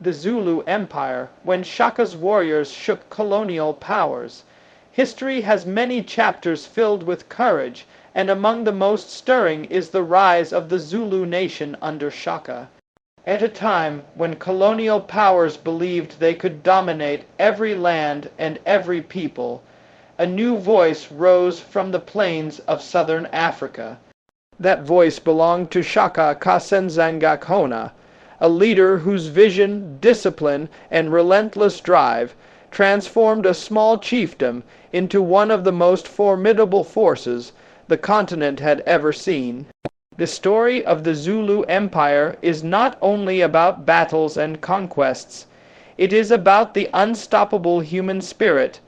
The Zulu Empire, when Shaka's warriors shook colonial powers. History has many chapters filled with courage, and among the most stirring is the rise of the Zulu nation under Shaka. At a time when colonial powers believed they could dominate every land and every people, a new voice rose from the plains of southern Africa. That voice belonged to Shaka Kasenzangakona, a leader whose vision, discipline, and relentless drive transformed a small chiefdom into one of the most formidable forces the continent had ever seen. The story of the Zulu Empire is not only about battles and conquests. It is about the unstoppable human spirit,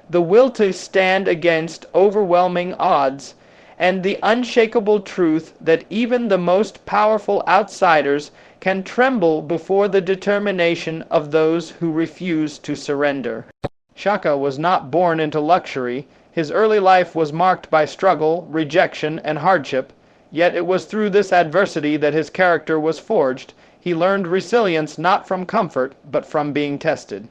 the will to stand against overwhelming odds, and the unshakable truth that even the most powerful outsiders can tremble before the determination of those who refuse to surrender. Shaka was not born into luxury. His early life was marked by struggle, rejection, and hardship. Yet it was through this adversity that his character was forged. He learned resilience not from comfort, but from being tested.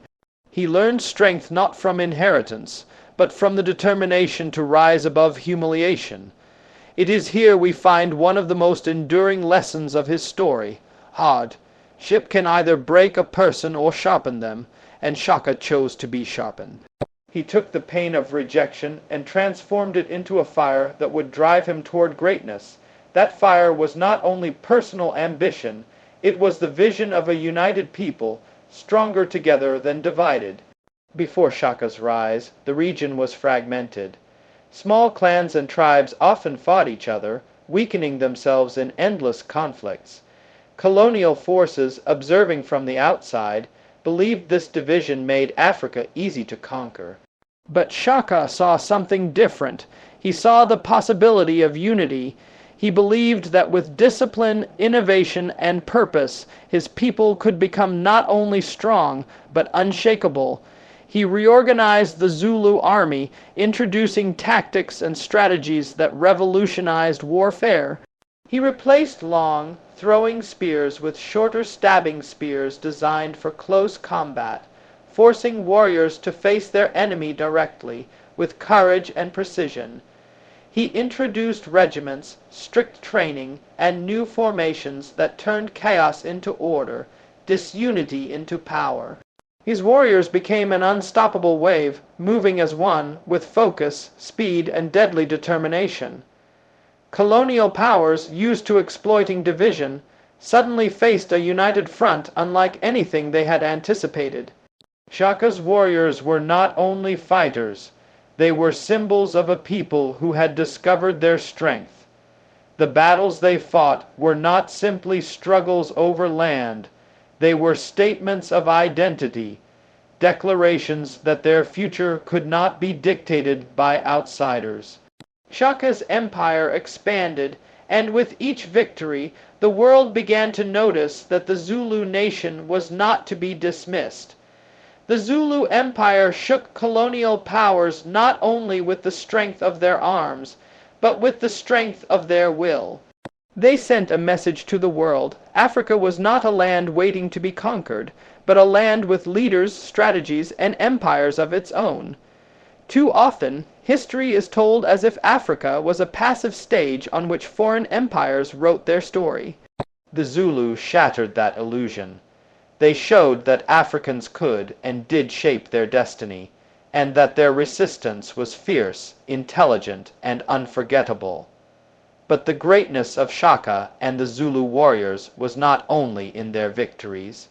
He learned strength not from inheritance, but from the determination to rise above humiliation. It is here we find one of the most enduring lessons of his story. Hardship can either break a person or sharpen them, and Shaka chose to be sharpened. He took the pain of rejection and transformed it into a fire that would drive him toward greatness. That fire was not only personal ambition, it was the vision of a united people, stronger together than divided. Before Shaka's rise, the region was fragmented. Small clans and tribes often fought each other, weakening themselves in endless conflicts. Colonial forces, observing from the outside, believed this division made Africa easy to conquer. But Shaka saw something different. He saw the possibility of unity. He believed that with discipline, innovation, and purpose, his people could become not only strong, but unshakable. He reorganized the Zulu army, introducing tactics and strategies that revolutionized warfare. He replaced long, throwing spears with shorter stabbing spears designed for close combat, forcing warriors to face their enemy directly, with courage and precision. He introduced regiments, strict training, and new formations that turned chaos into order, disunity into power. His warriors became an unstoppable wave, moving as one, with focus, speed, and deadly determination. Colonial powers, used to exploiting division, suddenly faced a united front unlike anything they had anticipated. Shaka's warriors were not only fighters, they were symbols of a people who had discovered their strength. The battles they fought were not simply struggles over land, they were statements of identity, declarations that their future could not be dictated by outsiders. Shaka's empire expanded, and with each victory, the world began to notice that the Zulu nation was not to be dismissed. The Zulu Empire shook colonial powers not only with the strength of their arms, but with the strength of their will. They sent a message to the world. Africa was not a land waiting to be conquered, but a land with leaders, strategies, and empires of its own. Too often, history is told as if Africa was a passive stage on which foreign empires wrote their story. The Zulu shattered that illusion. They showed that Africans could and did shape their destiny, and that their resistance was fierce, intelligent, and unforgettable. But the greatness of Shaka and the Zulu warriors was not only in their victories.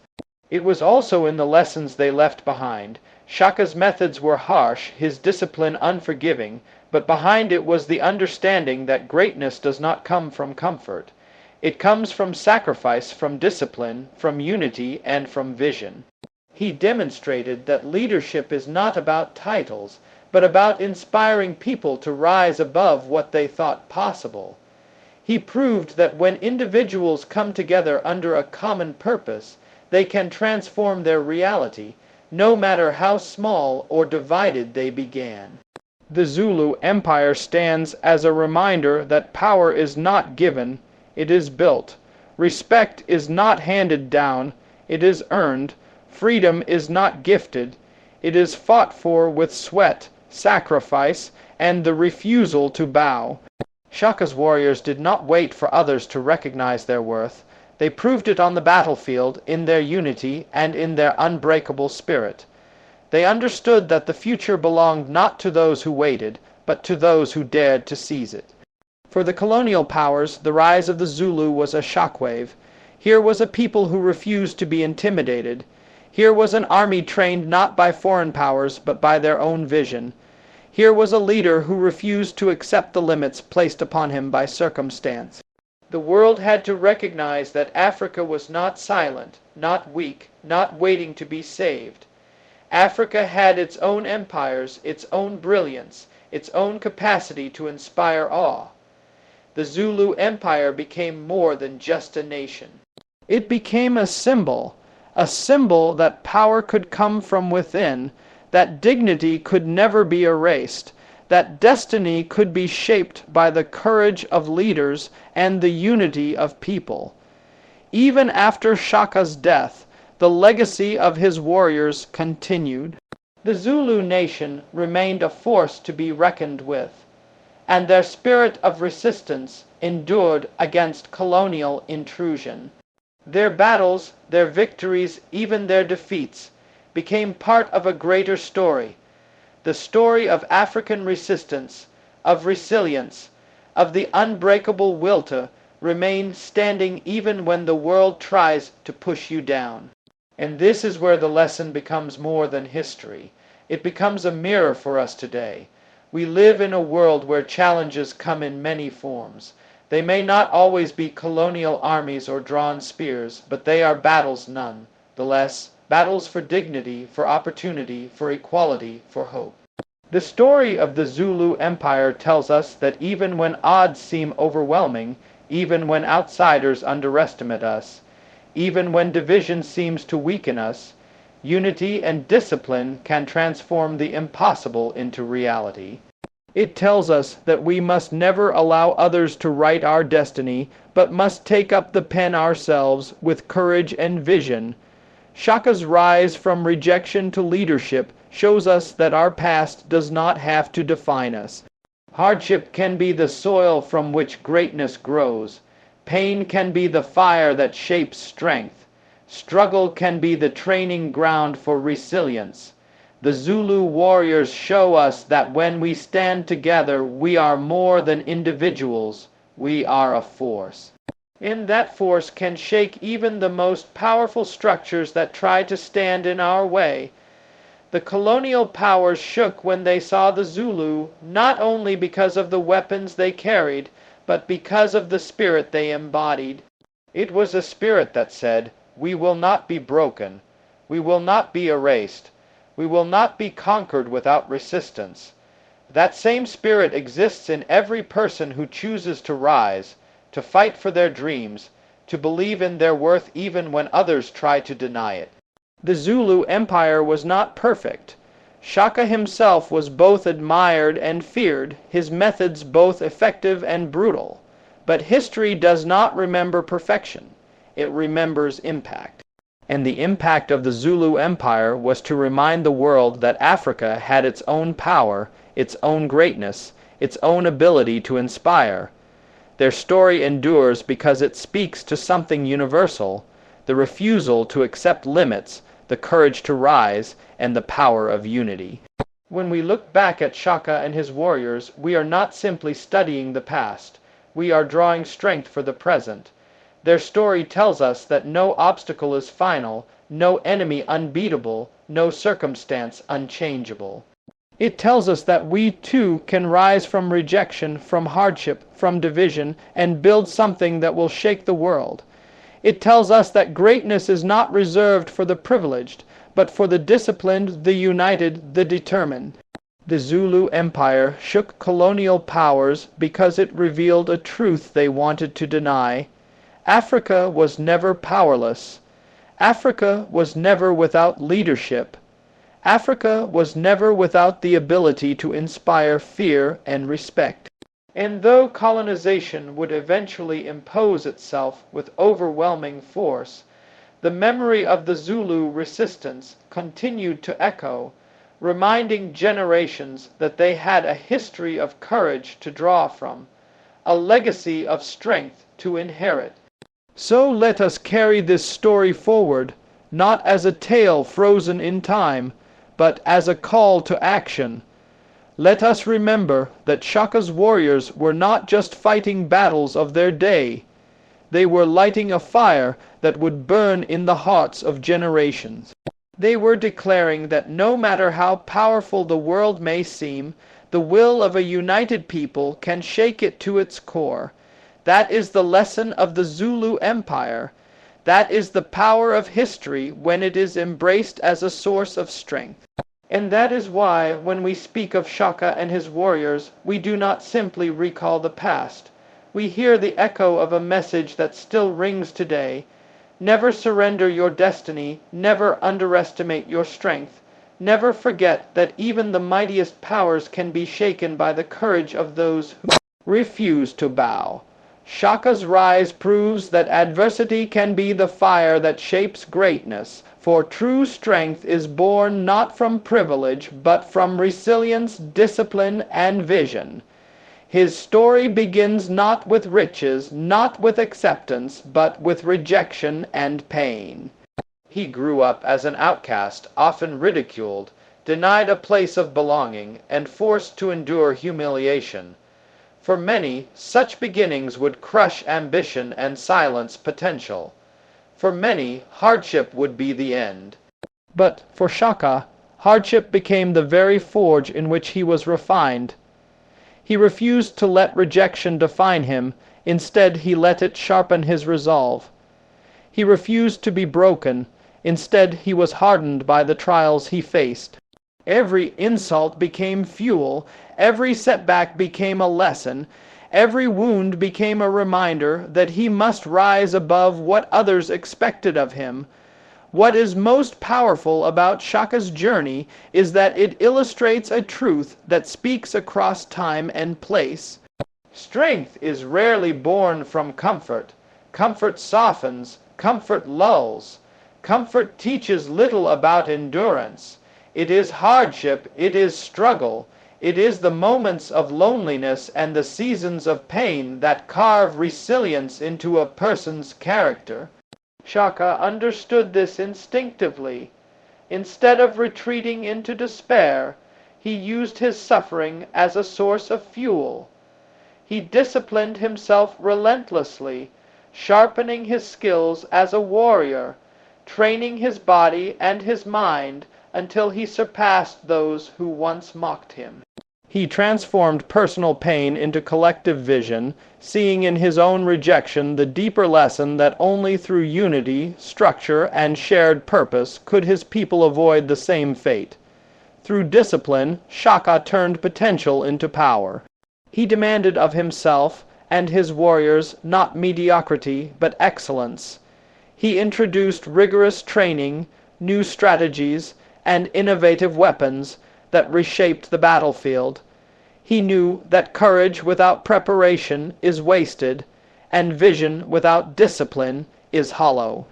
It was also in the lessons they left behind. Shaka's methods were harsh, his discipline unforgiving, but behind it was the understanding that greatness does not come from comfort. It comes from sacrifice, from discipline, from unity, and from vision. He demonstrated that leadership is not about titles, but about inspiring people to rise above what they thought possible. He proved that when individuals come together under a common purpose, they can transform their reality, no matter how small or divided they began. The Zulu Empire stands as a reminder that power is not given, it is built. Respect is not handed down, it is earned. Freedom is not gifted. It is fought for with sweat, sacrifice, and the refusal to bow. Shaka's warriors did not wait for others to recognize their worth. They proved it on the battlefield in their unity and in their unbreakable spirit. They understood that the future belonged not to those who waited, but to those who dared to seize it. For the colonial powers, the rise of the Zulu was a shockwave. Here was a people who refused to be intimidated. Here was an army trained not by foreign powers, but by their own vision. Here was a leader who refused to accept the limits placed upon him by circumstance. The world had to recognize that Africa was not silent, not weak, not waiting to be saved. Africa had its own empires, its own brilliance, its own capacity to inspire awe. The Zulu Empire became more than just a nation. It became a symbol that power could come from within, that dignity could never be erased, that destiny could be shaped by the courage of leaders and the unity of people. Even after Shaka's death, the legacy of his warriors continued. The Zulu nation remained a force to be reckoned with, and their spirit of resistance endured against colonial intrusion. Their battles, their victories, even their defeats, became part of a greater story, the story of African resistance, of resilience, of the unbreakable will to remain standing even when the world tries to push you down. And this is where the lesson becomes more than history. It becomes a mirror for us today. We live in a world where challenges come in many forms. They may not always be colonial armies or drawn spears, but they are battles nonetheless, battles for dignity, for opportunity, for equality, for hope. The story of the Zulu Empire tells us that even when odds seem overwhelming, even when outsiders underestimate us, even when division seems to weaken us, unity and discipline can transform the impossible into reality. It tells us that we must never allow others to write our destiny, but must take up the pen ourselves with courage and vision. Shaka's rise from rejection to leadership shows us that our past does not have to define us. Hardship can be the soil from which greatness grows. Pain can be the fire that shapes strength. Struggle can be the training ground for resilience. The Zulu warriors show us that when we stand together, we are more than individuals. We are a force. And that force can shake even the most powerful structures that try to stand in our way. The colonial powers shook when they saw the Zulu, not only because of the weapons they carried, but because of the spirit they embodied. It was a spirit that said, "We will not be broken. We will not be erased. We will not be conquered without resistance." That same spirit exists in every person who chooses to rise, to fight for their dreams, to believe in their worth even when others try to deny it. The Zulu Empire was not perfect. Shaka himself was both admired and feared, his methods both effective and brutal. But history does not remember perfection. It remembers impact. And the impact of the Zulu Empire was to remind the world that Africa had its own power, its own greatness, its own ability to inspire. Their story endures because it speaks to something universal, the refusal to accept limits, the courage to rise, and the power of unity. When we look back at Shaka and his warriors, we are not simply studying the past. We are drawing strength for the present. Their story tells us that no obstacle is final, no enemy unbeatable, no circumstance unchangeable. It tells us that we too can rise from rejection, from hardship, from division, and build something that will shake the world. It tells us that greatness is not reserved for the privileged, but for the disciplined, the united, the determined. The Zulu Empire shook colonial powers because it revealed a truth they wanted to deny. Africa was never powerless. Africa was never without leadership. Africa was never without the ability to inspire fear and respect. And though colonization would eventually impose itself with overwhelming force, The memory of the Zulu resistance continued to echo, reminding generations that they had a history of courage to draw from, a legacy of strength to inherit. So let us carry this story forward, not as a tale frozen in time, but as a call to action. Let us remember that Shaka's warriors were not just fighting battles of their day. They were lighting a fire that would burn in the hearts of generations. They were declaring that no matter how powerful the world may seem, the will of a united people can shake it to its core. That is the lesson of the Zulu Empire. That is the power of history when it is embraced as a source of strength. And that is why, when we speak of Shaka and his warriors, we do not simply recall the past. We hear the echo of a message that still rings today. Never surrender your destiny, never underestimate your strength. Never forget that even the mightiest powers can be shaken by the courage of those who refuse to bow. Shaka's rise proves that adversity can be the fire that shapes greatness, for true strength is born not from privilege, but from resilience, discipline, and vision. His story begins not with riches, not with acceptance, but with rejection and pain. He grew up as an outcast, often ridiculed, denied a place of belonging, and forced to endure humiliation. For many, such beginnings would crush ambition and silence potential. For many, hardship would be the end. But for Shaka, hardship became the very forge in which he was refined. He refused to let rejection define him. Instead, he let it sharpen his resolve. He refused to be broken. Instead, he was hardened by the trials he faced. Every insult became fuel. Every setback became a lesson. Every wound became a reminder that he must rise above what others expected of him. What is most powerful about Shaka's journey is that it illustrates a truth that speaks across time and place. Strength is rarely born from comfort. Comfort softens, comfort lulls. Comfort teaches little about endurance. It is hardship, it is struggle. It is the moments of loneliness and the seasons of pain that carve resilience into a person's character. Shaka understood this instinctively. Instead of retreating into despair, he used his suffering as a source of fuel. He disciplined himself relentlessly, sharpening his skills as a warrior, training his body and his mind until he surpassed those who once mocked him. He transformed personal pain into collective vision, seeing in his own rejection the deeper lesson that only through unity, structure, and shared purpose could his people avoid the same fate. Through discipline, Shaka turned potential into power. He demanded of himself and his warriors not mediocrity but excellence. He introduced rigorous training, new strategies, and innovative weapons that reshaped the battlefield. He knew that courage without preparation is wasted, and vision without discipline is hollow.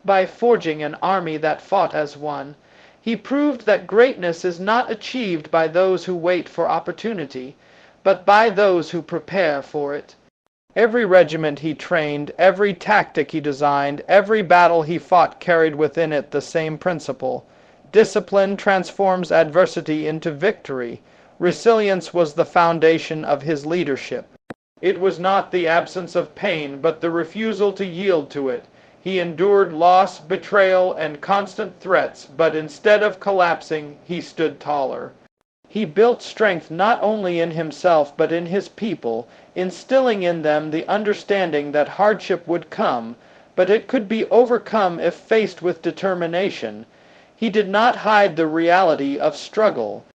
By forging an army that fought as one, he proved that greatness is not achieved by those who wait for opportunity, but by those who prepare for it. Every regiment he trained, every tactic he designed, every battle he fought carried within it the same principle. Discipline transforms adversity into victory. Resilience was the foundation of his leadership. It was not the absence of pain, but the refusal to yield to it. He endured loss, betrayal, and constant threats, but instead of collapsing, he stood taller. He built strength not only in himself, but in his people, instilling in them the understanding that hardship would come, but it could be overcome if faced with determination. He did not hide the reality of struggle.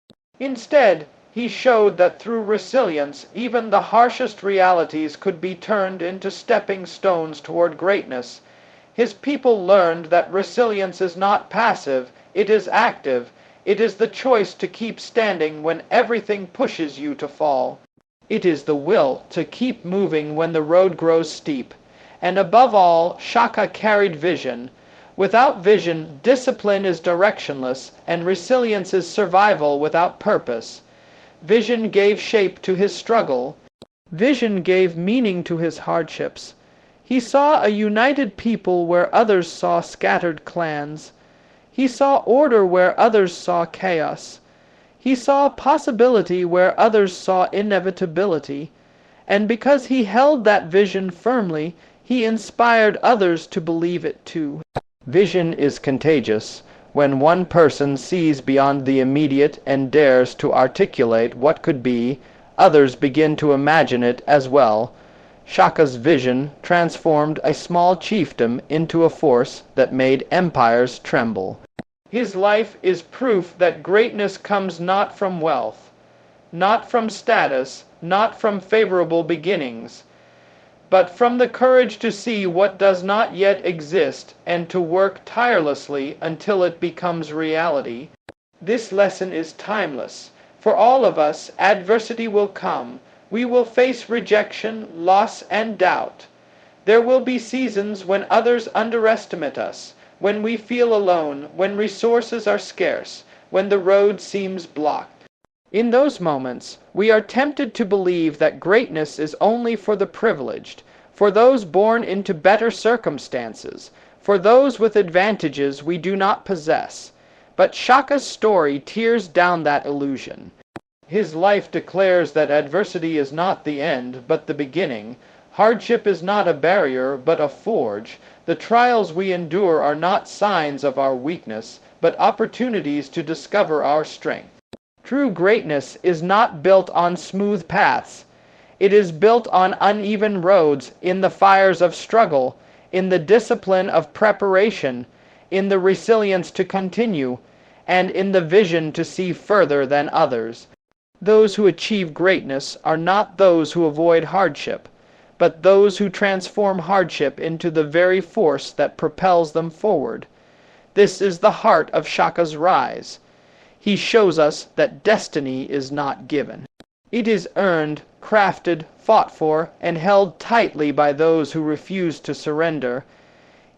Instead, he showed that through resilience, even the harshest realities could be turned into stepping stones toward greatness. His people learned that resilience is not passive, it is active. It is the choice to keep standing when everything pushes you to fall. It is the will to keep moving when the road grows steep. And above all, Shaka carried vision. Without vision, discipline is directionless, and resilience is survival without purpose. Vision gave shape to his struggle. Vision gave meaning to his hardships. He saw a united people where others saw scattered clans. He saw order where others saw chaos. He saw possibility where others saw inevitability. And because he held that vision firmly, he inspired others to believe it too. Vision is contagious. When one person sees beyond the immediate and dares to articulate what could be, others begin to imagine it as well. Shaka's vision transformed a small chiefdom into a force that made empires tremble. His life is proof that greatness comes not from wealth, not from status, not from favorable beginnings, but from the courage to see what does not yet exist and to work tirelessly until it becomes reality. This lesson is timeless. For all of us, adversity will come. We will face rejection, loss, and doubt. There will be seasons when others underestimate us, when we feel alone, when resources are scarce, when the road seems blocked. In those moments, we are tempted to believe that greatness is only for the privileged, for those born into better circumstances, for those with advantages we do not possess. But Shaka's story tears down that illusion. His life declares that adversity is not the end, but the beginning. Hardship is not a barrier, but a forge. The trials we endure are not signs of our weakness, but opportunities to discover our strength. True greatness is not built on smooth paths. It is built on uneven roads, in the fires of struggle, in the discipline of preparation, in the resilience to continue, and in the vision to see further than others. Those who achieve greatness are not those who avoid hardship, but those who transform hardship into the very force that propels them forward. This is the heart of Shaka's rise. He shows us that destiny is not given. It is earned, crafted, fought for, and held tightly by those who refuse to surrender.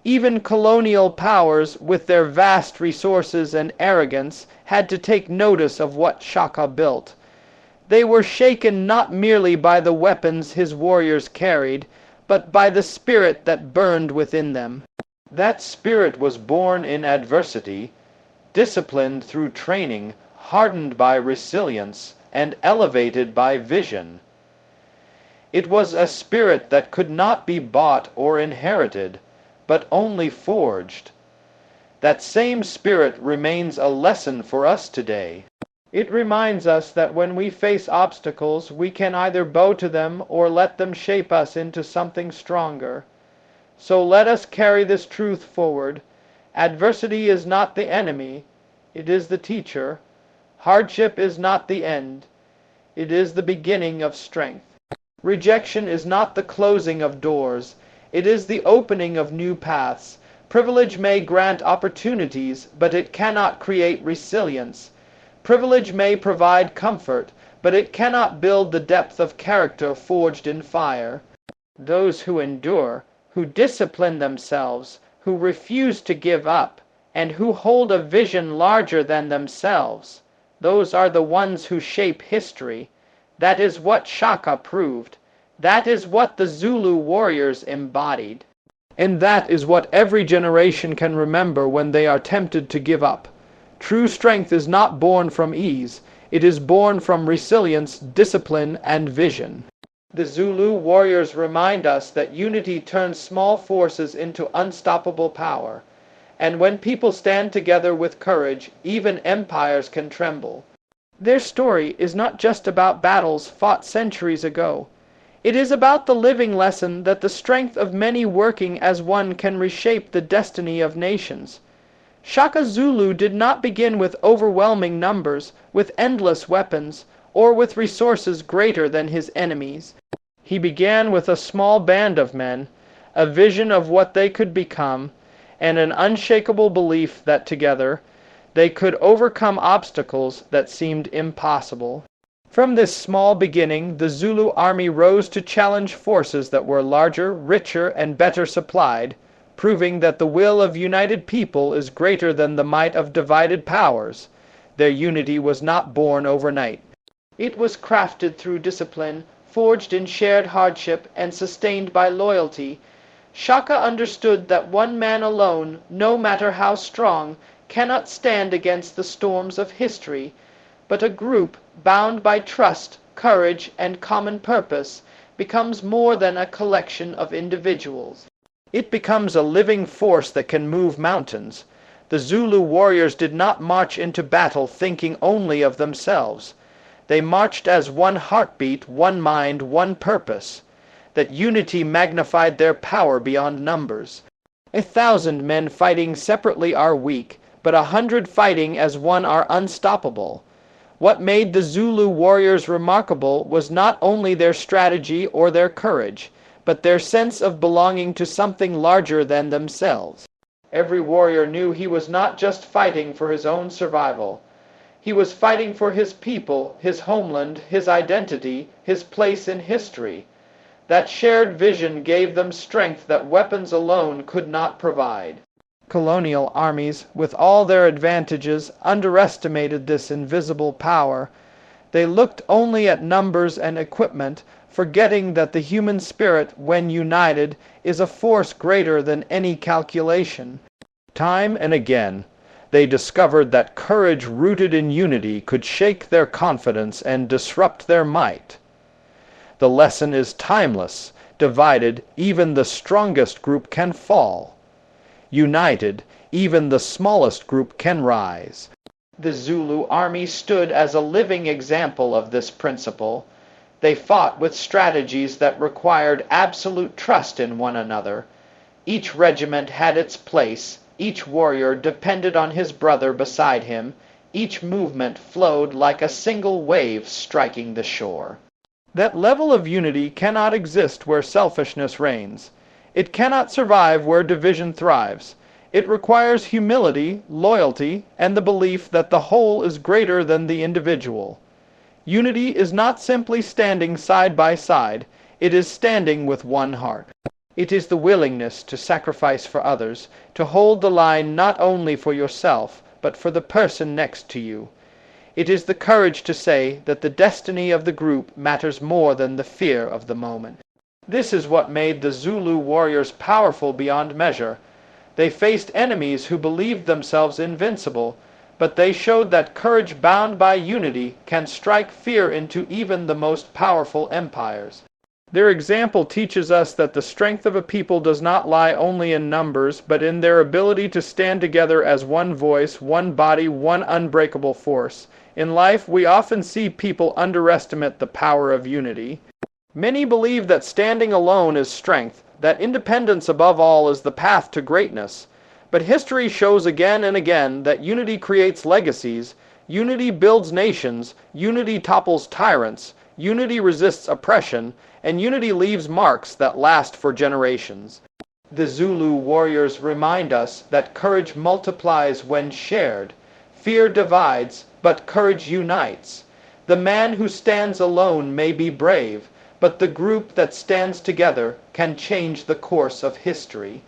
Even colonial powers, with their vast resources and arrogance, had to take notice of what Shaka built. They were shaken not merely by the weapons his warriors carried, but by the spirit that burned within them. That spirit was born in adversity, disciplined through training, hardened by resilience, and elevated by vision. It was a spirit that could not be bought or inherited, but only forged. That same spirit remains a lesson for us today. It reminds us that when we face obstacles, we can either bow to them or let them shape us into something stronger. So let us carry this truth forward. Adversity is not the enemy, it is the teacher. Hardship is not the end, it is the beginning of strength. Rejection is not the closing of doors, it is the opening of new paths. Privilege may grant opportunities, but it cannot create resilience. Privilege may provide comfort, but it cannot build the depth of character forged in fire. Those who endure, who discipline themselves, who refuse to give up, and who hold a vision larger than themselves, those are the ones who shape history. That is what Shaka proved. That is what the Zulu warriors embodied. And that is what every generation can remember when they are tempted to give up. True strength is not born from ease. It is born from resilience, discipline, and vision. The Zulu warriors remind us that unity turns small forces into unstoppable power. And when people stand together with courage, even empires can tremble. Their story is not just about battles fought centuries ago. It is about the living lesson that the strength of many working as one can reshape the destiny of nations. Shaka Zulu did not begin with overwhelming numbers, with endless weapons, or with resources greater than his enemies. He began with a small band of men, a vision of what they could become, and an unshakable belief that together they could overcome obstacles that seemed impossible. From this small beginning, the Zulu army rose to challenge forces that were larger, richer, and better supplied. proving that the will of united people is greater than the might of divided powers. Their unity was not born overnight. It was crafted through discipline, forged in shared hardship, and sustained by loyalty. Shaka understood that one man alone, no matter how strong, cannot stand against the storms of history, but a group bound by trust, courage, and common purpose becomes more than a collection of individuals. It becomes a living force that can move mountains. The Zulu warriors did not march into battle thinking only of themselves. They marched as one heartbeat, one mind, one purpose. That unity magnified their power beyond numbers. 1,000 men fighting separately are weak, but 100 fighting as one are unstoppable. What made the Zulu warriors remarkable was not only their strategy or their courage, but their sense of belonging to something larger than themselves. Every warrior knew he was not just fighting for his own survival. He was fighting for his people, his homeland, his identity, his place in history. That shared vision gave them strength that weapons alone could not provide. Colonial armies, with all their advantages, underestimated this invisible power. They looked only at numbers and equipment, forgetting that the human spirit, when united, is a force greater than any calculation. Time and again, they discovered that courage rooted in unity could shake their confidence and disrupt their might. The lesson is timeless. Divided, even the strongest group can fall. United, even the smallest group can rise. The Zulu army stood as a living example of this principle. They fought with strategies that required absolute trust in one another. Each regiment had its place. Each warrior depended on his brother beside him. Each movement flowed like a single wave striking the shore. That level of unity cannot exist where selfishness reigns. It cannot survive where division thrives. It requires humility, loyalty, and the belief that the whole is greater than the individual. Unity is not simply standing side by side. It is standing with one heart. It is the willingness to sacrifice for others, to hold the line not only for yourself, but for the person next to you. It is the courage to say that the destiny of the group matters more than the fear of the moment. This is what made the Zulu warriors powerful beyond measure. They faced enemies who believed themselves invincible, but they showed that courage bound by unity can strike fear into even the most powerful empires. Their example teaches us that the strength of a people does not lie only in numbers, but in their ability to stand together as one voice, one body, one unbreakable force. In life, we often see people underestimate the power of unity. Many believe that standing alone is strength, that independence above all is the path to greatness. But history shows again and again that unity creates legacies, unity builds nations, unity topples tyrants, unity resists oppression, and unity leaves marks that last for generations. The Zulu warriors remind us that courage multiplies when shared. Fear divides, but courage unites. The man who stands alone may be brave, but the group that stands together can change the course of history.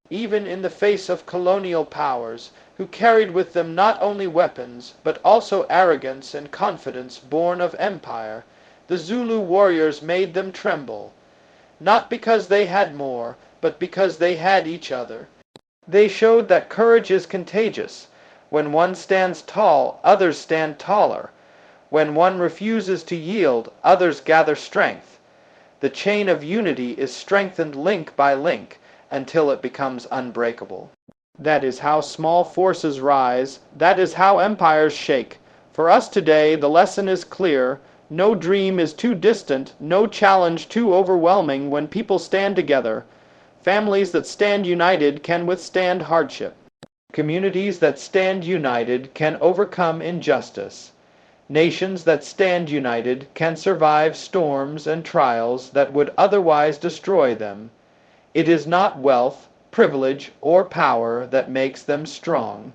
Even in the face of colonial powers, who carried with them not only weapons, but also arrogance and confidence born of empire, the Zulu warriors made them tremble, not because they had more, but because they had each other. They showed that courage is contagious. When one stands tall, others stand taller. When one refuses to yield, others gather strength. The chain of unity is strengthened link by link until it becomes unbreakable. That is how small forces rise. That is how empires shake. For us today, the lesson is clear. No dream is too distant, no challenge too overwhelming when people stand together. Families that stand united can withstand hardship. Communities that stand united can overcome injustice. Nations that stand united can survive storms and trials that would otherwise destroy them. It is not wealth, privilege, or power that makes them strong.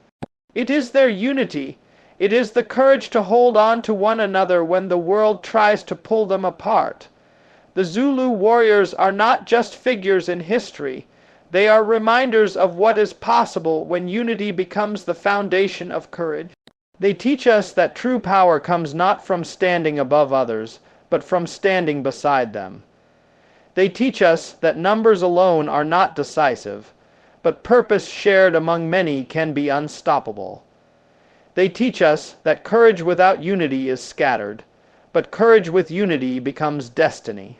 It is their unity. It is the courage to hold on to one another when the world tries to pull them apart. The Zulu warriors are not just figures in history. They are reminders of what is possible when unity becomes the foundation of courage. They teach us that true power comes not from standing above others, but from standing beside them. They teach us that numbers alone are not decisive, but purpose shared among many can be unstoppable. They teach us that courage without unity is scattered, but courage with unity becomes destiny.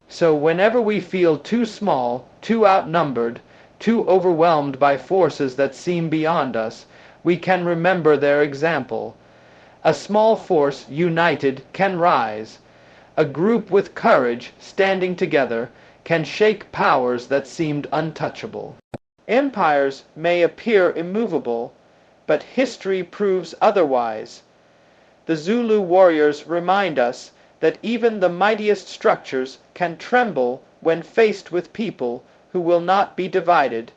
So whenever we feel too small, too outnumbered, too overwhelmed by forces that seem beyond us, we can remember their example. A small force united can rise. A group with courage, standing together, can shake powers that seemed untouchable. Empires may appear immovable, but history proves otherwise. The Zulu warriors remind us that even the mightiest structures can tremble when faced with people who will not be divided,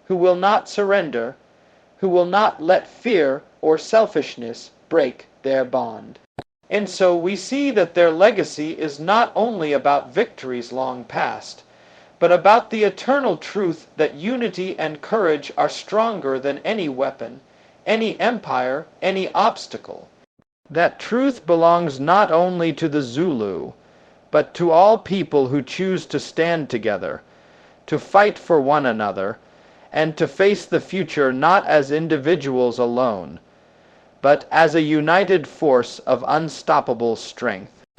who will not surrender, who will not let fear or selfishness break their bond. And so we see that their legacy is not only about victories long past, but about the eternal truth that unity and courage are stronger than any weapon, any empire, any obstacle. That truth belongs not only to the Zulu, but to all people who choose to stand together, to fight for one another, and to face the future not as individuals alone, but as a united force of unstoppable strength.